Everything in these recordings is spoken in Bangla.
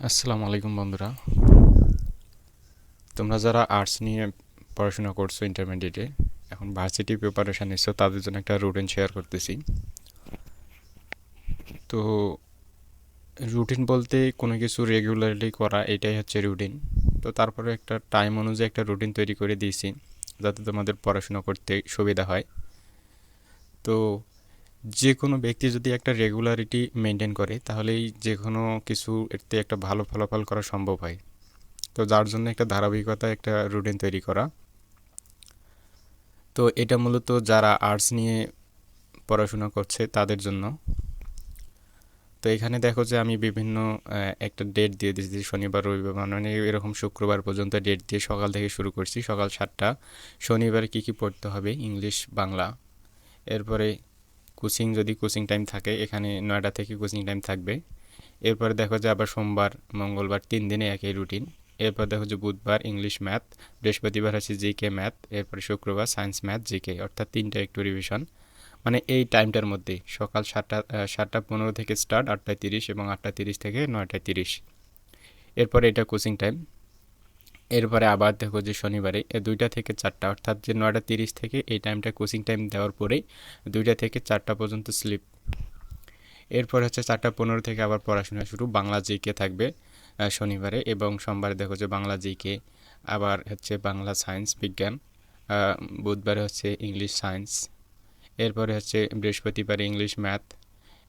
আসসালামু আলাইকুম বন্ধুরা। তোমরা যারা আর্টস নিয়ে পড়াশোনা করছো ইন্টারমিডিয়েটে, এখন ভার্সিটি প্রিপারেশন নিচ্ছো, তাদের জন্য একটা রুটিন শেয়ার করতেছি। তো রুটিন বলতে কোনো কিছু রেগুলারলি করা, এটাই হচ্ছে রুটিন। তো তারপরে একটা টাইম অনুযায়ী একটা রুটিন তৈরি করে দিয়েছি, যাতে তোমাদের পড়াশোনা করতে সুবিধা হয়। তো যে কোনো ব্যক্তি যদি একটা রেগুলারিটি মেনটেন করে, তাহলেই যে কোনো কিছু এতে একটা ভালো ফলাফল করা সম্ভব হয়। তো যার জন্য একটা ধারাবাহিকতা, একটা রুটিন তৈরি করা। তো এটা মূলত যারা আর্টস নিয়ে পড়াশোনা করছে তাদের জন্য। তো এখানে দেখো যে আমি বিভিন্ন একটা ডেট দিয়ে দিয়েছি, শনিবার রবিবার মানে এরকম শুক্রবার পর্যন্ত ডেট দিয়ে সকাল থেকে শুরু করছি, সকাল 7টা। শনিবারে কি কি পড়তে হবে, ইংলিশ, বাংলা। এরপরে কোচিং, যদি কোচিং টাইম থাকে, এখানে 9টা থেকে কোচিং টাইম থাকবে। এরপরে দেখো যে আবার সোমবার মঙ্গলবার 3 দিনে একই রুটিন। এরপর দেখো যে বুধবার ইংলিশ ম্যাথ, বৃহস্পতিবার হচ্ছে জিকে ম্যাথ, এরপরে শুক্রবার সায়েন্স ম্যাথ জিকে, অর্থাৎ 3টা একটু রিভিশন। মানে এই টাইমটার মধ্যে সকাল 7টা 15 থেকে স্টার্ট, 8টা 30, এবং 8টা 30 থেকে 9টা 30। এরপরে এটা কোচিং টাইম। এরপরে আবার দেখো যে শনিবারে 2টা থেকে 4টা, অর্থাৎ যে 9টা 30 থেকে এই টাইমটা কোচিং টাইম দেওয়ার পরেই 2টা থেকে 4টা পর্যন্ত স্লিপ। এরপর হচ্ছে 4টা 15 থেকে আবার পড়াশোনা শুরু, বাংলা জিকে থাকবে শনিবারে, এবং সোমবারে দেখো যে বাংলা জিকে, আবার হচ্ছে বাংলা সায়েন্স বিজ্ঞান, বুধবারে হচ্ছে ইংলিশ সায়েন্স, এরপরে হচ্ছে বৃহস্পতিবার ইংলিশ ম্যাথ।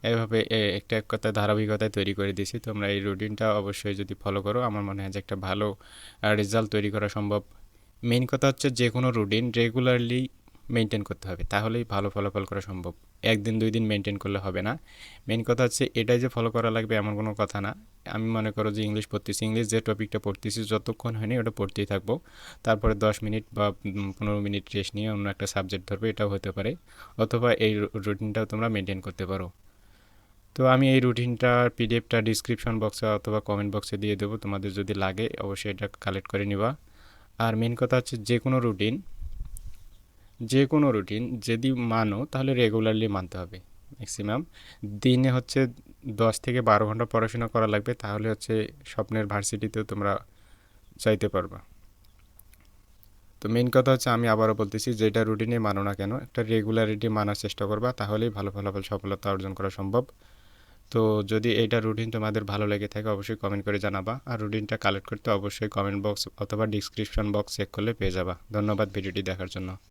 এভাবে একটা এক কথা ধারাবাহিকতায় তৈরি করে দিয়েছি। তোমরা এই রুটিনটা অবশ্যই যদি ফলো করো, আমার মনে হয় যে একটা ভালো রেজাল্ট তৈরি করা সম্ভব। মেইন কথা হচ্ছে যে কোনো রুটিন রেগুলারলি মেনটেন করতে হবে, তাহলেই ভালো ফলাফল করা সম্ভব। একদিন 2 দিন মেনটেন করলে হবে না। মেইন কথা হচ্ছে এটাই যে ফলো করা লাগবে এমন কোনো কথা না। আমি মনে করো যে ইংলিশ পড়তেছি, ইংলিশ যে টপিকটা পড়তেছি যতক্ষণ হয়নি ওটা পড়তেই থাকবো। তারপরে 10 মিনিট বা 15 মিনিট রেস্ট নিয়ে অন্য একটা সাবজেক্ট ধরবে, এটাও হতে পারে। অথবা এই রুটিনটাও তোমরা মেনটেন করতে পারো। তো আমি এই রুটিনটার পিডিএফটা ডিসক্রিপশন বক্সে অথবা কমেন্ট বক্সে দিয়ে দেবো, তোমাদের যদি লাগে অবশ্যই এটা কালেক্ট করে নিবা। আর মেন কথা হচ্ছে যে কোনো রুটিন যদি মানো তাহলে রেগুলারলি মানতে হবে। ম্যাক্সিমাম দিনে হচ্ছে 10 থেকে 12 ঘন্টা পড়াশোনা করা লাগবে, তাহলে হচ্ছে স্বপ্নের ভার্সিটিতেও তোমরা চাইতে পারবা। তো মেন কথা হচ্ছে আমি আবারও বলতেছি, যেটা রুটিনে মানো না কেন, একটা রেগুলারিটি মানার চেষ্টা করবা, তাহলেই ভালো ফলাফল সফলতা অর্জন করা সম্ভব। তো যদি এইটা রুটিন তোমাদের ভালো লেগে থাকে অবশ্যই কমেন্ট করে জানাবা, আর রুটিনটা কালেক্ট করতে অবশ্যই কমেন্ট বক্স অথবা ডিসক্রিপশন বক্স চেক করলে পেয়ে যাবা। ধন্যবাদ ভিডিওটি দেখার জন্য।